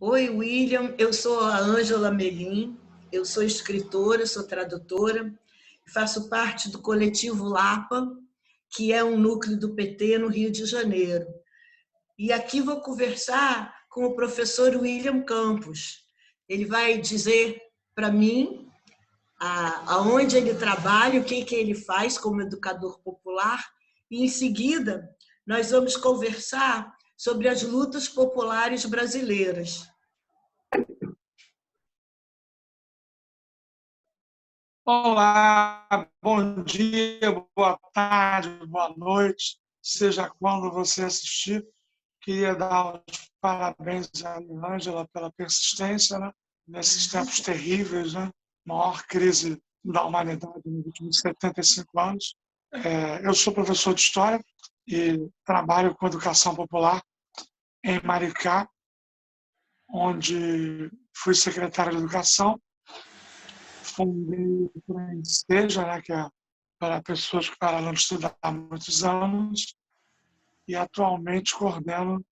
Oi, William. Eu sou a Ângela Melim. Eu sou escritora, sou tradutora, faço parte do coletivo Lapa, que é um núcleo do PT no Rio de Janeiro. E aqui vou conversar com o professor William Campos. Ele vai dizer para mim aonde ele trabalha, o que ele faz como educador popular, e em seguida nós vamos conversar sobre as lutas populares brasileiras. Olá, bom dia, boa tarde, boa noite, seja quando você assistir. Queria dar os parabéns à Ângela pela persistência, né? Nesses tempos terríveis, né? Maior crise da humanidade nos últimos 75 anos. Eu sou professor de História e trabalho com educação popular em Maricá, onde fui secretário de Educação. Fundei o Enseja, né, que é para pessoas que pararam de estudar há muitos anos, e atualmente coordeno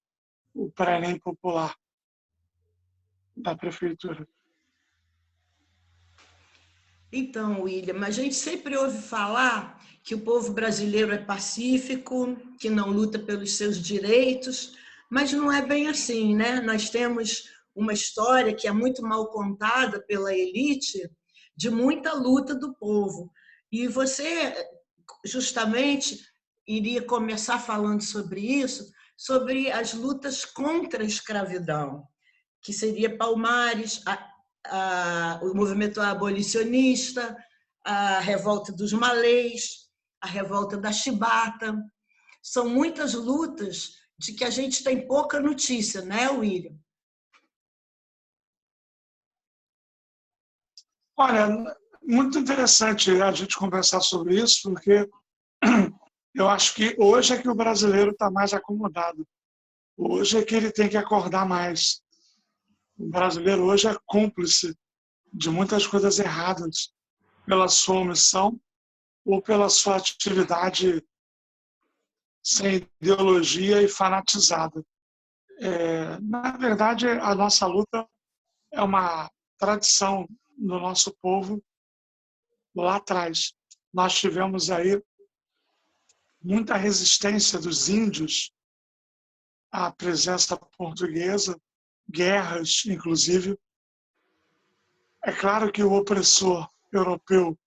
o Pré-ENEM Popular da Prefeitura. Então, William, a gente sempre ouve falar que o povo brasileiro é pacífico, que não luta pelos seus direitos, mas não é bem assim, né? Nós temos uma história que é muito mal contada pela elite de muita luta do povo. E você, justamente, iria começar falando sobre isso, sobre as lutas contra a escravidão, que seria Palmares, o movimento abolicionista, a revolta dos malês, a revolta da chibata. São muitas lutas de que a gente tem pouca notícia, né, William? Olha, muito interessante a gente conversar sobre isso, porque eu acho que hoje é que o brasileiro está mais acomodado. Hoje é que ele tem que acordar mais. O brasileiro hoje é cúmplice de muitas coisas erradas pela sua omissão ou pela sua atividade sem ideologia e fanatizada. Na verdade, a nossa luta é uma tradição do nosso povo lá atrás. Nós tivemos aí muita resistência dos índios à presença portuguesa, guerras, inclusive. É claro que o opressor europeu,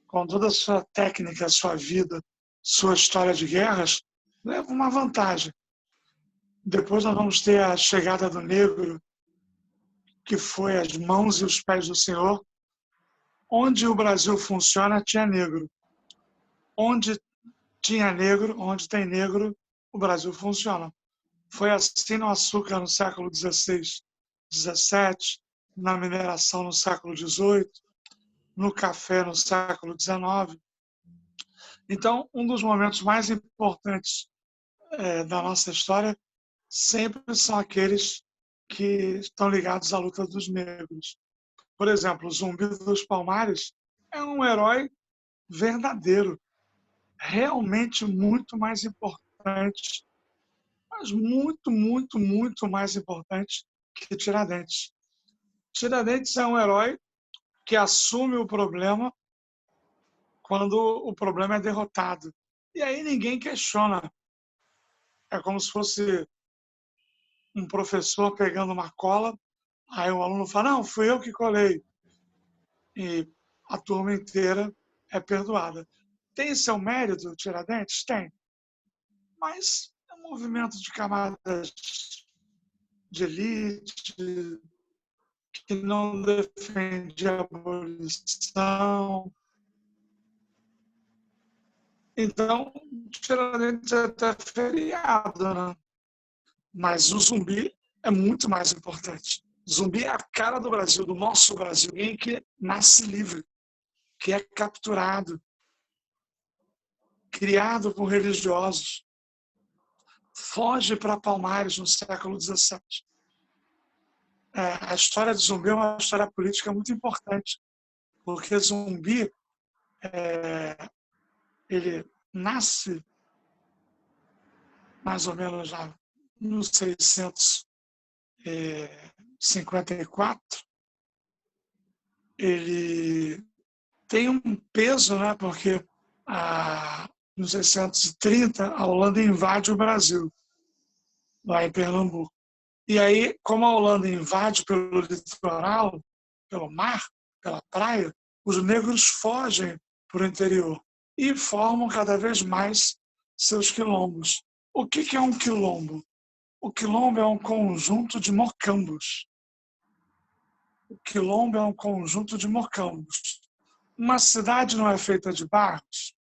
com toda a sua técnica, sua vida, sua história de guerras, leva uma vantagem. Depois nós vamos ter a chegada do negro, que foi as mãos e os pés do Senhor. Onde o Brasil funciona, tinha negro. Onde tinha negro, onde tem negro, o Brasil funciona. Foi assim no açúcar no século XVI, XVII, na mineração no século XVIII, no café no século XIX. Então, um dos momentos mais importantes da nossa história sempre são aqueles que estão ligados à luta dos negros. Por exemplo, o Zumbi dos Palmares é um herói verdadeiro, realmente muito mais importante, mas muito, muito, muito mais importante que Tiradentes. Tiradentes é um herói que assume o problema quando o problema é derrotado. E aí ninguém questiona. É como se fosse um professor pegando uma cola, aí o aluno fala, não, fui eu que colei. E a turma inteira é perdoada. Tem seu mérito, Tiradentes? Tem. Mas é um movimento de camadas de elite, que não defende a abolição. Então, Tiradentes é até feriado, né? Mas o Zumbi é muito mais importante. Zumbi é a cara do Brasil, do nosso Brasil. Alguém que nasce livre, que é capturado, criado por religiosos, foge para Palmares no século XVII. A história de Zumbi é uma história política muito importante, porque Zumbi ele nasce mais ou menos já no 600 54, ele tem um peso, né? Porque em 1630 a Holanda invade o Brasil, lá em Pernambuco. E aí, como a Holanda invade pelo litoral, pelo mar, pela praia, os negros fogem para o interior e formam cada vez mais seus quilombos. O que é um quilombo? O quilombo é um conjunto de mocambos. O quilombo é um conjunto de mocambos. Uma cidade não é feita de bairros.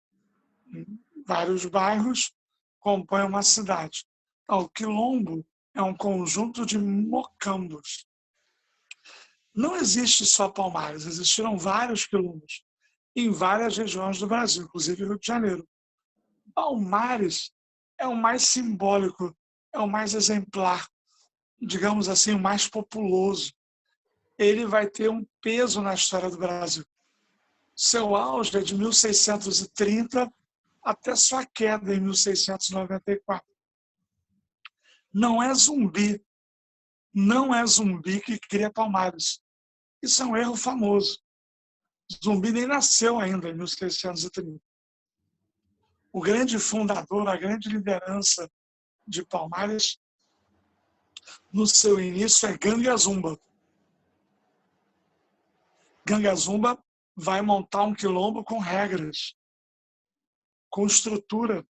Vários bairros compõem uma cidade. Então, o quilombo é um conjunto de mocambos. Não existe só Palmares, existiram vários quilombos em várias regiões do Brasil, inclusive Rio de Janeiro. Palmares é o mais simbólico, é o mais exemplar, digamos assim, o mais populoso. Ele vai ter um peso na história do Brasil. Seu auge é de 1630 até sua queda em 1694. Não é Zumbi que cria Palmares. Isso é um erro famoso. Zumbi nem nasceu ainda em 1630. O grande fundador, a grande liderança de Palmares, no seu início, é Gangazumba. Gangazumba vai montar um quilombo com regras, com estrutura,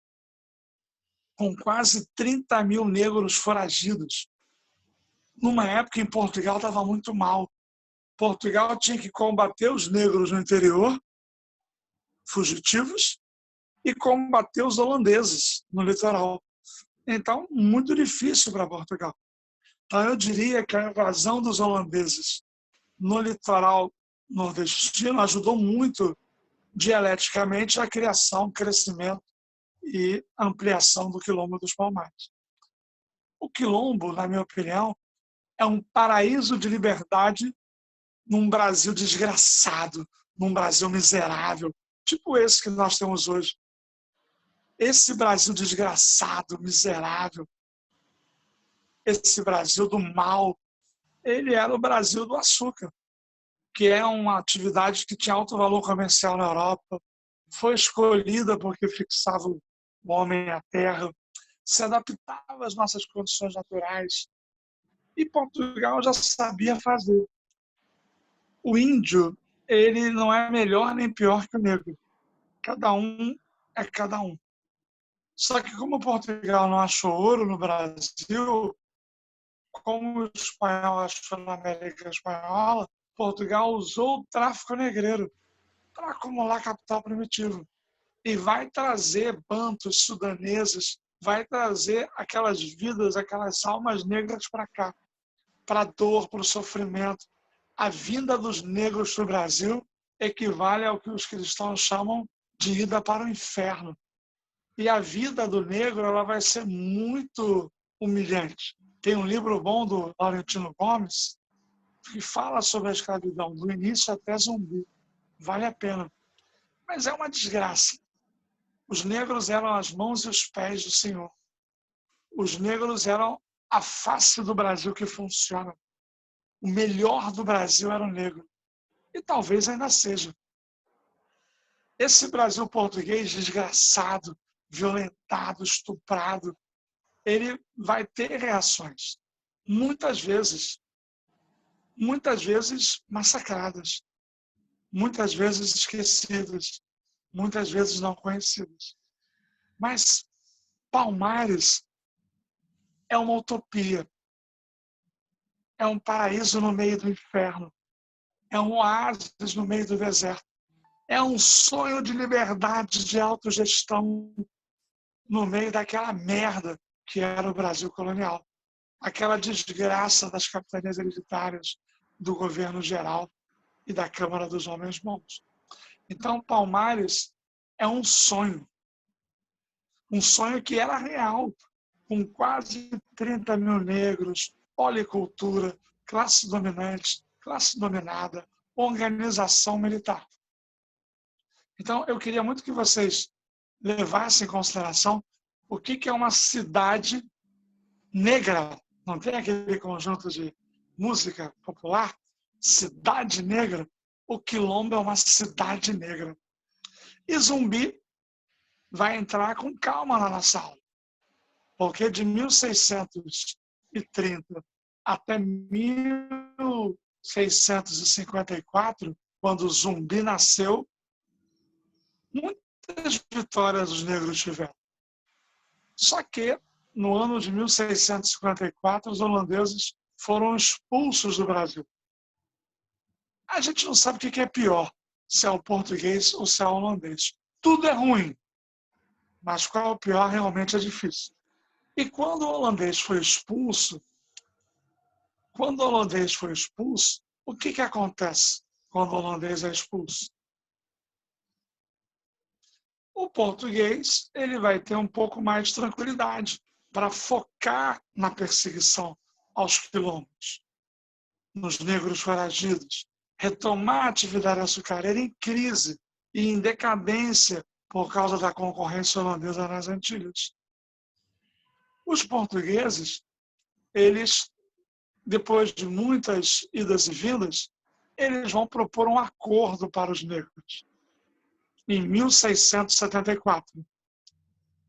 com quase 30 mil negros foragidos. Numa época em Portugal estava muito mal. Portugal tinha que combater os negros no interior, fugitivos, e combater os holandeses no litoral. Então, muito difícil para Portugal. Então, eu diria que a invasão dos holandeses no litoral nordestino ajudou muito dialeticamente a criação, crescimento e ampliação do Quilombo dos Palmares. O Quilombo, na minha opinião, é um paraíso de liberdade num Brasil desgraçado, num Brasil miserável, tipo esse que nós temos hoje. Esse Brasil desgraçado, miserável, esse Brasil do mal, ele era o Brasil do açúcar, que é uma atividade que tinha alto valor comercial na Europa, foi escolhida porque fixava o homem à terra, se adaptava às nossas condições naturais, e Portugal já sabia fazer. O índio, ele não é melhor nem pior que o negro. Cada um é cada um. Só que como Portugal não achou ouro no Brasil, como o espanhol achou na América Espanhola, Portugal usou o tráfico negreiro para acumular capital primitivo. E vai trazer bantos sudaneses, vai trazer aquelas vidas, aquelas almas negras para cá, para a dor, para o sofrimento. A vinda dos negros para o Brasil equivale ao que os cristãos chamam de ida para o inferno. E a vida do negro ela vai ser muito humilhante. Tem um livro bom do Laurentino Gomes que fala sobre a escravidão, do início até Zumbi. Vale a pena. Mas é uma desgraça. Os negros eram as mãos e os pés do Senhor. Os negros eram a face do Brasil que funciona. O melhor do Brasil era o negro. E talvez ainda seja. Esse Brasil português desgraçado, violentado, estuprado, ele vai ter reações. Muitas vezes massacradas, muitas vezes esquecidas, muitas vezes não conhecidas. Mas Palmares é uma utopia, é um paraíso no meio do inferno, é um oásis no meio do deserto, é um sonho de liberdade, de autogestão no meio daquela merda que era o Brasil colonial, aquela desgraça das capitanias hereditárias, do governo geral e da Câmara dos Homens Bons. Então, Palmares é um sonho que era real, com quase 30 mil negros, policultura, classe dominante, classe dominada, organização militar. Então, eu queria muito que vocês levassem em consideração o que é uma cidade negra. Não tem aquele conjunto de música popular, cidade negra, o Quilombo é uma cidade negra. E Zumbi vai entrar com calma na nossa aula, porque de 1630 até 1654, quando Zumbi nasceu, muitas vitórias os negros tiveram. Só que, no ano de 1654, os holandeses foram expulsos do Brasil. A gente não sabe o que é pior, se é o português ou se é o holandês. Tudo é ruim, mas qual é o pior realmente é difícil. E quando o holandês foi expulso, o que acontece quando o holandês é expulso? O português ele vai ter um pouco mais de tranquilidade para focar na perseguição aos quilombos, nos negros foragidos, retomar a atividade açucareira em crise e em decadência por causa da concorrência holandesa nas Antilhas. Os portugueses, eles, depois de muitas idas e vindas, eles vão propor um acordo para os negros. Em 1674,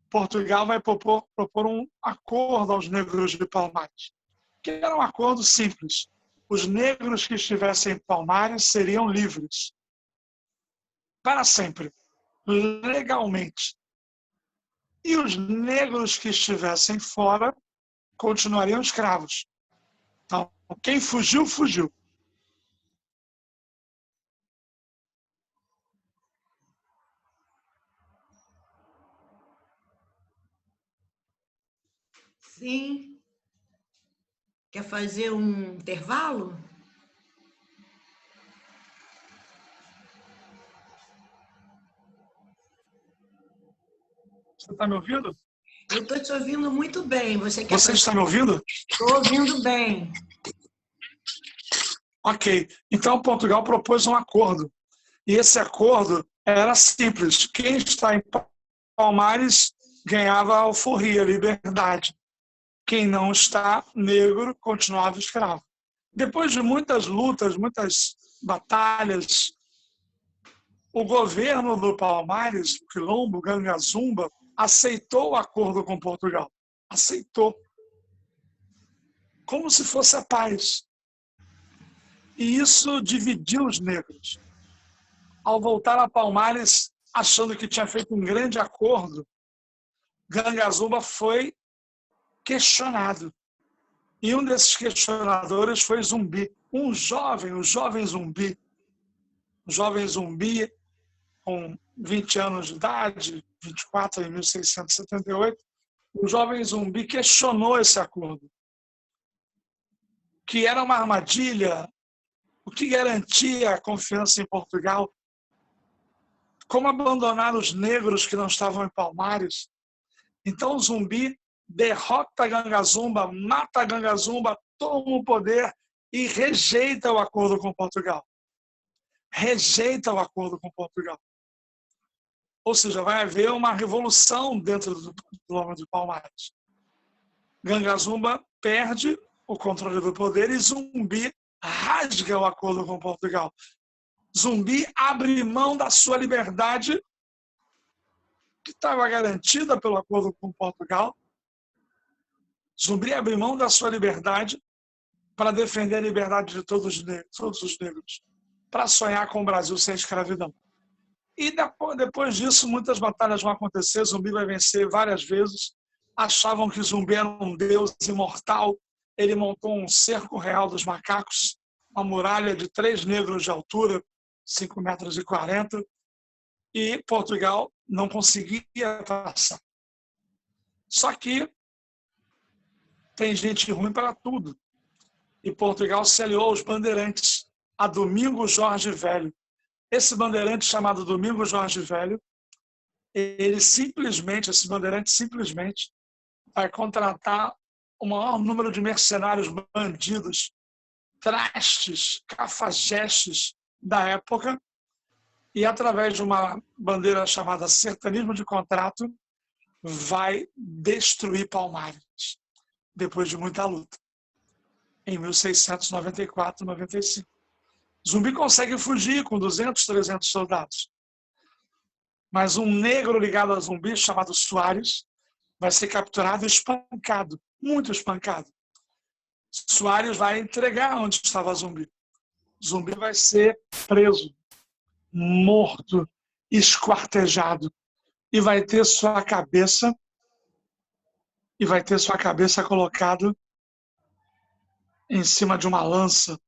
Portugal vai propor um acordo aos negros de Palmares, que era um acordo simples. Os negros que estivessem em Palmares seriam livres, para sempre, legalmente. E os negros que estivessem fora continuariam escravos. Então, quem fugiu, fugiu. Sim. Quer fazer um intervalo? Você está me ouvindo? Eu estou te ouvindo muito bem. Você está me ouvindo? Estou ouvindo bem. Ok. Então, Portugal propôs um acordo. E esse acordo era simples. Quem está em Palmares ganhava a alforria, liberdade. Quem não está, negro, continuava escravo. Depois de muitas lutas, muitas batalhas, o governo do Palmares, o Quilombo, Gangazumba, aceitou o acordo com Portugal. Aceitou. Como se fosse a paz. E isso dividiu os negros. Ao voltar a Palmares, achando que tinha feito um grande acordo, Gangazumba foi questionado. E um desses questionadores foi Zumbi, o jovem Zumbi. Um jovem Zumbi, com 20 anos de idade, 24 em 1678, o jovem Zumbi questionou esse acordo, que era uma armadilha, o que garantia a confiança em Portugal, como abandonar os negros que não estavam em Palmares. Então Zumbi derrota Gangazumba, mata Gangazumba, toma o poder e rejeita o acordo com Portugal. Rejeita o acordo com Portugal. Ou seja, vai haver uma revolução dentro do Homem de Palmares. Gangazumba perde o controle do poder e Zumbi rasga o acordo com Portugal. Zumbi abre mão da sua liberdade, que estava garantida pelo acordo com Portugal. Zumbi abre mão da sua liberdade para defender a liberdade de todos os negros, para sonhar com o Brasil sem escravidão. E depois disso, muitas batalhas vão acontecer, Zumbi vai vencer várias vezes. Achavam que Zumbi era um deus imortal. Ele montou um cerco real dos macacos, uma muralha de 3 negros de altura, 5,40 m, e Portugal não conseguia passar. Só que tem gente ruim para tudo. E Portugal se aliou aos bandeirantes, a Domingos Jorge Velho. Esse bandeirante chamado Domingos Jorge Velho, esse bandeirante simplesmente vai contratar o maior número de mercenários bandidos, trastes, cafajestes da época, e através de uma bandeira chamada sertanismo de contrato, vai destruir Palmares, depois de muita luta. em 1694, 95. Zumbi consegue fugir com 200, 300 soldados. Mas um negro ligado a Zumbi, chamado Soares, vai ser capturado e espancado, muito espancado. Soares vai entregar onde estava Zumbi. Zumbi vai ser preso, morto, esquartejado e vai ter sua cabeça colocada em cima de uma lança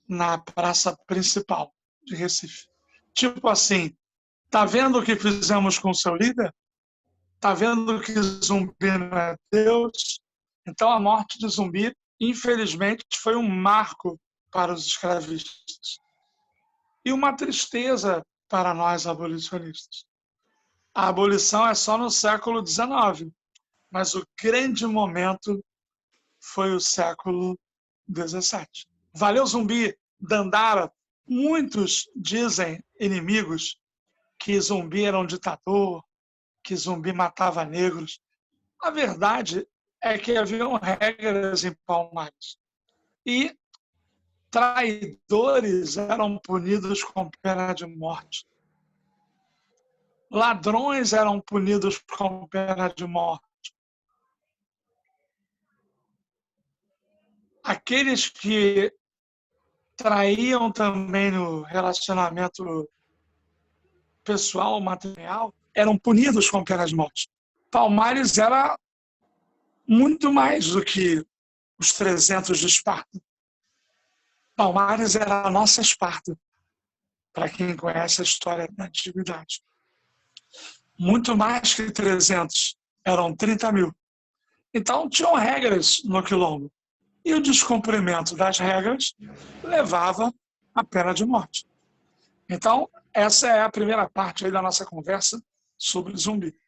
na praça principal de Recife. Tipo assim, tá vendo o que fizemos com o seu líder? Tá vendo que Zumbi não é Deus? Então a morte de Zumbi, infelizmente, foi um marco para os escravistas. E uma tristeza para nós abolicionistas. A abolição é só no século XIX, mas o grande momento foi o século XVII. Valeu, Zumbi, Dandara. Muitos dizem, inimigos, que Zumbi era um ditador, que Zumbi matava negros. A verdade é que haviam regras em Palmares. E traidores eram punidos com pena de morte. Ladrões eram punidos com pena de morte. Aqueles que traíam também no relacionamento pessoal, material, eram punidos com pena de morte. Palmares era muito mais do que os 300 de Esparta. Palmares era a nossa Esparta, para quem conhece a história da antiguidade. Muito mais que 300, eram 30 mil. Então, tinham regras no quilombo. E o descumprimento das regras levava à pena de morte. Então, essa é a primeira parte aí da nossa conversa sobre Zumbi.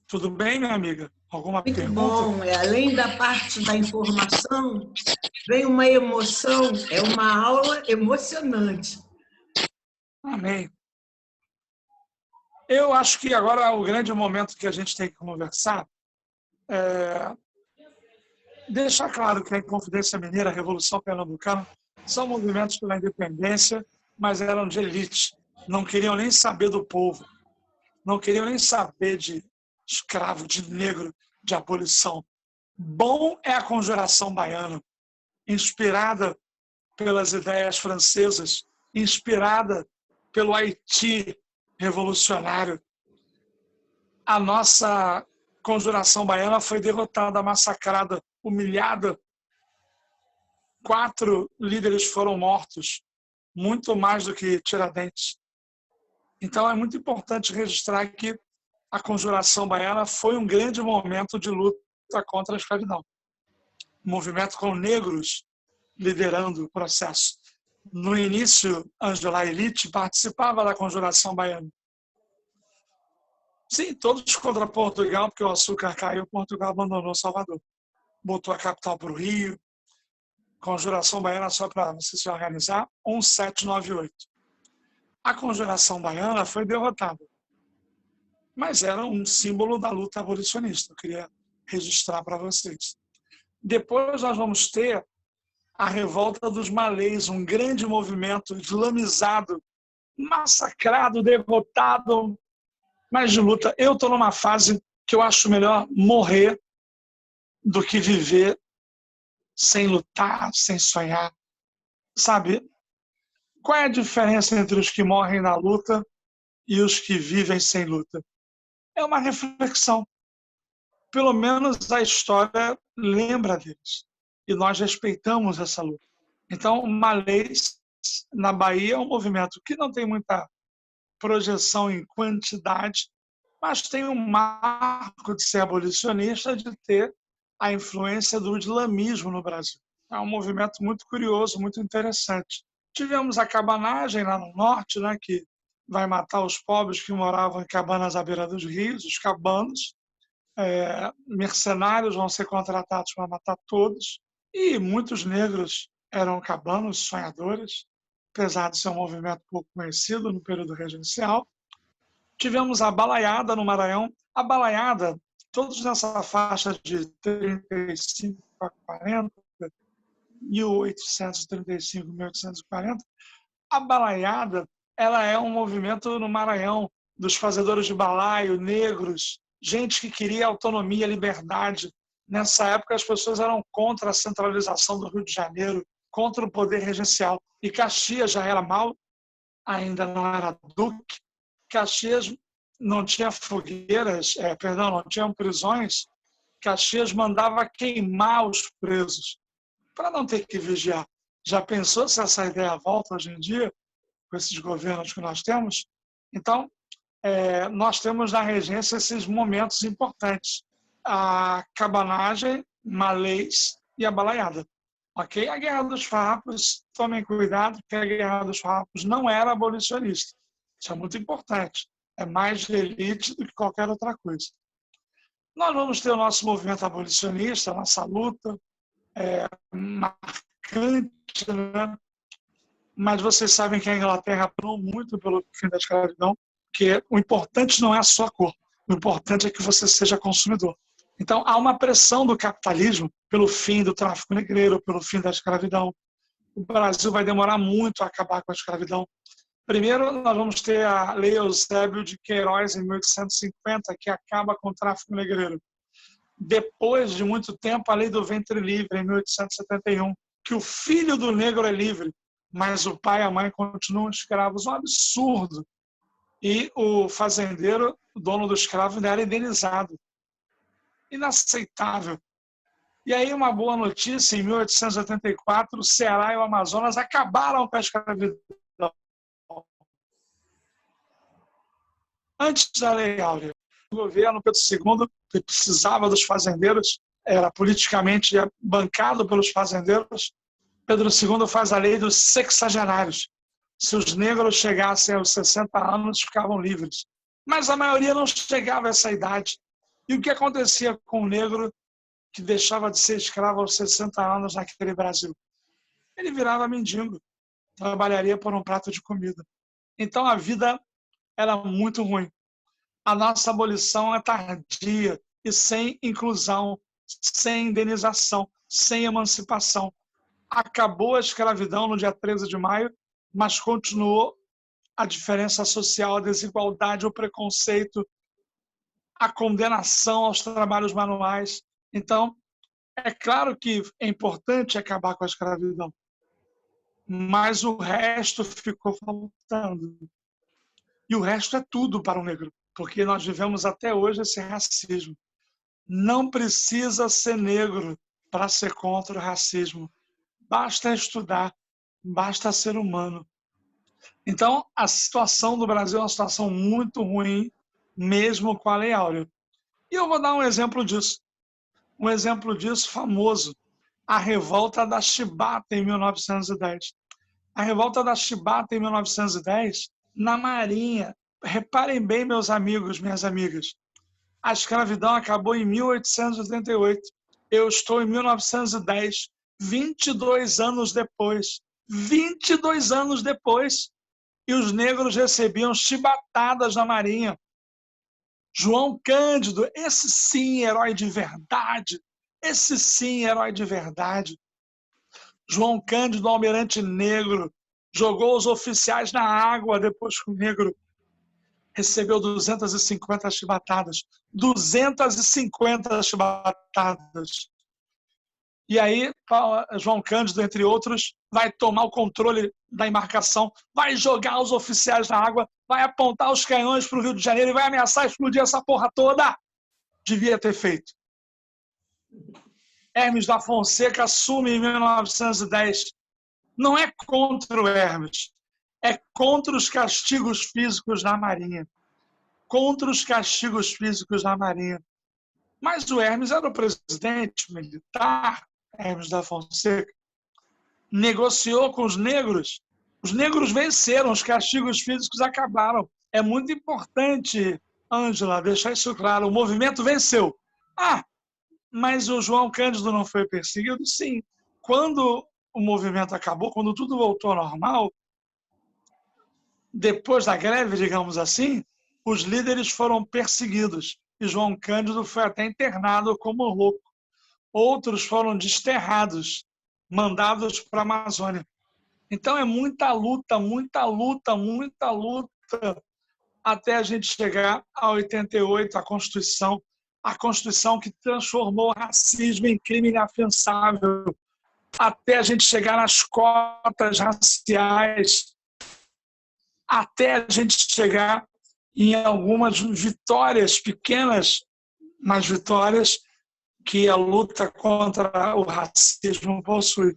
Tudo bem, minha amiga? Alguma Muito pergunta? bom. Além da parte da informação, vem uma emoção, é uma aula emocionante. Amém. Eu acho que agora o grande momento que a gente tem que conversar é deixar claro que a Inconfidência Mineira, a Revolução Pernambucana, são movimentos pela independência, mas eram de elite. Não queriam nem saber do povo. Não queriam nem saber de escravo, de negro, de abolição. Bom é a Conjuração Baiana, inspirada pelas ideias francesas, inspirada pelo Haiti revolucionário. A nossa Conjuração Baiana foi derrotada, massacrada, humilhada. 4 líderes foram mortos, muito mais do que Tiradentes. Então é muito importante registrar que a Conjuração Baiana foi um grande momento de luta contra a escravidão. Um movimento com negros liderando o processo. No início, Angela Elite participava da Conjuração Baiana. Sim, todos contra Portugal, porque o açúcar caiu, Portugal abandonou Salvador. Botou a capital para o Rio. Conjuração Baiana, só para você se organizar, 1798. A Conjuração Baiana foi derrotada, mas era um símbolo da luta abolicionista. Eu queria registrar para vocês. Depois nós vamos ter a revolta dos malês, um grande movimento islamizado, massacrado, derrotado, mas de luta. Eu estou numa fase que eu acho melhor morrer do que viver sem lutar, sem sonhar. Sabe, qual é a diferença entre os que morrem na luta e os que vivem sem luta? É uma reflexão. Pelo menos a história lembra deles. E nós respeitamos essa luta. Então, o malês na Bahia é um movimento que não tem muita projeção em quantidade, mas tem um marco de ser abolicionista, de ter a influência do islamismo no Brasil. É um movimento muito curioso, muito interessante. Tivemos a cabanagem lá no norte, né, que vai matar os pobres que moravam em cabanas à beira dos rios, os cabanos. Mercenários vão ser contratados para matar todos. E muitos negros eram cabanos, sonhadores, apesar de ser um movimento pouco conhecido no período regencial. Tivemos a balaiada no Maranhão. A balaiada, todos nessa faixa de 35 a 40, 1835, 1840, a balaiada ela é um movimento no Maranhão dos fazedores de balaio, negros, gente que queria autonomia, liberdade. Nessa época, as pessoas eram contra a centralização do Rio de Janeiro, contra o poder regencial. E Caxias já era mal, ainda não era duque. Caxias não tinha fogueiras, não tinham prisões. Caxias mandava queimar os presos para não ter que vigiar. Já pensou se essa ideia volta hoje em dia, com esses governos que nós temos? Então, nós temos na regência esses momentos importantes. A cabanagem, malês e a balaiada. Ok? A Guerra dos Farrapos, tomem cuidado, que a Guerra dos Farrapos não era abolicionista. Isso é muito importante. É mais de elite do que qualquer outra coisa. Nós vamos ter o nosso movimento abolicionista, a nossa luta, marcante, né? Mas vocês sabem que a Inglaterra apoiou muito pelo fim da escravidão, que o importante não é a sua cor, o importante é que você seja consumidor. Então, há uma pressão do capitalismo pelo fim do tráfico negreiro, pelo fim da escravidão. O Brasil vai demorar muito a acabar com a escravidão. Primeiro, nós vamos ter a Lei Eusébio de Queiroz, em 1850, que acaba com o tráfico negreiro. Depois de muito tempo, a Lei do Ventre Livre, em 1871, que o filho do negro é livre, mas o pai e a mãe continuam escravos. Um absurdo. E o fazendeiro, o dono do escravo, ainda era indenizado. Inaceitável. E aí, uma boa notícia, em 1884, o Ceará e o Amazonas acabaram com a escravidão. Antes da Lei Áurea, o governo Pedro II, que precisava dos fazendeiros, era politicamente bancado pelos fazendeiros, Pedro II faz a lei dos sexagenários. Se os negros chegassem aos 60 anos, ficavam livres. Mas a maioria não chegava a essa idade. E o que acontecia com o negro que deixava de ser escravo aos 60 anos naquele Brasil? Ele virava mendigo, trabalharia por um prato de comida. Então a vida era muito ruim. A nossa abolição é tardia e sem inclusão, sem indenização, sem emancipação. Acabou a escravidão no dia 13 de maio, mas continuou a diferença social, a desigualdade, o preconceito, a condenação aos trabalhos manuais. Então, é claro que é importante acabar com a escravidão, mas o resto ficou faltando. E o resto é tudo para o negro, porque nós vivemos até hoje esse racismo. Não precisa ser negro para ser contra o racismo. Basta estudar, basta ser humano. Então, a situação do Brasil é uma situação muito ruim, mesmo com a Lei Áurea. E eu vou dar um exemplo disso. Um exemplo disso famoso, a Revolta da Chibata, em 1910. A Revolta da Chibata, em 1910, na Marinha. Reparem bem, meus amigos, minhas amigas. A escravidão acabou em 1888. Eu estou em 1910, 22 anos depois. 22 anos depois. E os negros recebiam chibatadas na Marinha. João Cândido, esse sim, herói de verdade. Esse sim, herói de verdade. João Cândido, almirante negro, jogou os oficiais na água depois que o negro recebeu 250 chibatadas. 250 chibatadas. E aí, João Cândido, entre outros, vai tomar o controle da embarcação, vai jogar os oficiais na água, vai apontar os canhões para o Rio de Janeiro e vai ameaçar explodir essa porra toda. Devia ter feito. Hermes da Fonseca assume em 1910. Não é contra o Hermes, é contra os castigos físicos na Marinha. Contra os castigos físicos na Marinha. Mas o Hermes era o presidente militar, Hermes da Fonseca, negociou com os negros venceram, os castigos físicos acabaram. É muito importante, Ângela, deixar isso claro, o movimento venceu. Mas o João Cândido não foi perseguido? Sim. Quando o movimento acabou, quando tudo voltou ao normal, depois da greve, digamos assim, os líderes foram perseguidos e João Cândido foi até internado como louco. Outros foram desterrados mandados para a Amazônia. Então, é muita luta, muita luta, muita luta, até a gente chegar a 88, a Constituição que transformou o racismo em crime inafiançável, até a gente chegar nas cotas raciais, até a gente chegar em algumas vitórias pequenas, mas vitórias que a luta contra o racismo possui.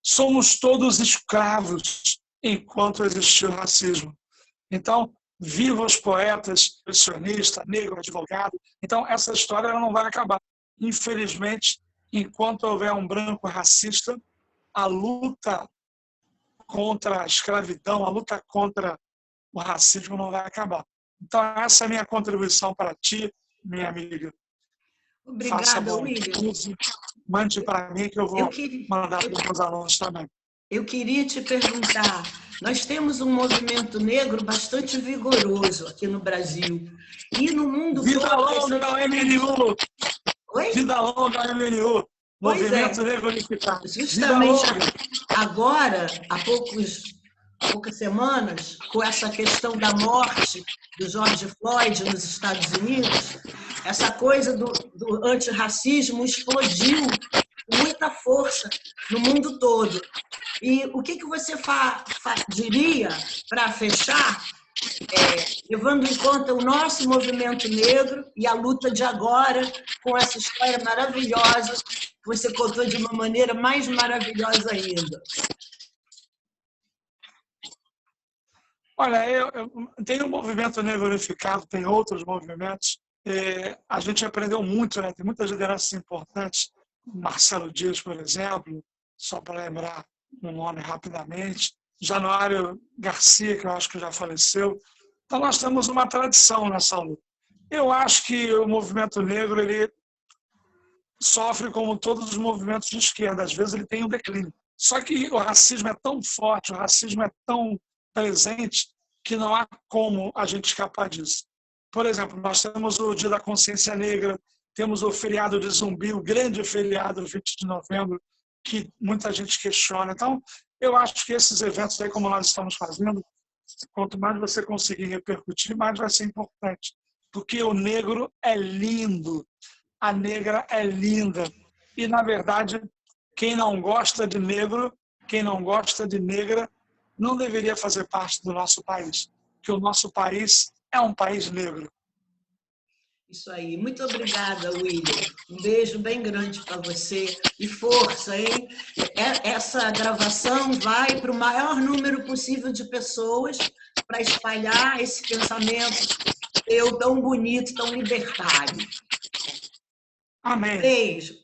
Somos todos escravos enquanto existir o racismo. Então, viva os poetas, expressionista, negro, advogado. Então, essa história ela não vai acabar. Infelizmente, enquanto houver um branco racista, a luta contra a escravidão, a luta contra o racismo não vai acabar. Então, essa é a minha contribuição para ti, minha amiga. Obrigada, William. Mande para mim que eu vou mandar para os meus alunos também. Eu queria te perguntar, nós temos um movimento negro bastante vigoroso aqui no Brasil. E no mundo Vida todo... longa ao MNU! Oi? Vida longa ao MNU! Movimento Negro Unificado. Justamente agora, há poucas semanas, com essa questão da morte do George Floyd nos Estados Unidos, essa coisa do antirracismo explodiu com muita força no mundo todo. E o que você diria, para fechar, levando em conta o nosso movimento negro e a luta de agora, com essa história maravilhosa, que você contou de uma maneira mais maravilhosa ainda? Olha, eu tenho o Movimento Negro Unificado, tem outros movimentos. A gente aprendeu muito, né? Tem muitas lideranças importantes. Marcelo Dias, por exemplo, só para lembrar um nome rapidamente. Januário Garcia, que eu acho que já faleceu. Então, nós temos uma tradição nessa luta. Eu acho que o movimento negro ele sofre como todos os movimentos de esquerda. Às vezes ele tem um declínio. Só que o racismo é tão forte, o racismo é tão presente, que não há como a gente escapar disso. Por exemplo, nós temos o Dia da Consciência Negra, temos o feriado de Zumbi, o grande feriado, 20 de novembro, que muita gente questiona. Então, eu acho que esses eventos aí, como nós estamos fazendo, quanto mais você conseguir repercutir, mais vai ser importante. Porque o negro é lindo, a negra é linda. E, na verdade, quem não gosta de negro, quem não gosta de negra, não deveria fazer parte do nosso país, porque o nosso país é um país negro. Isso aí. Muito obrigada, William. Um beijo bem grande para você e força, hein? Essa gravação vai para o maior número possível de pessoas para espalhar esse pensamento tão bonito, tão libertário. Amém. Beijo.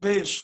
Beijo.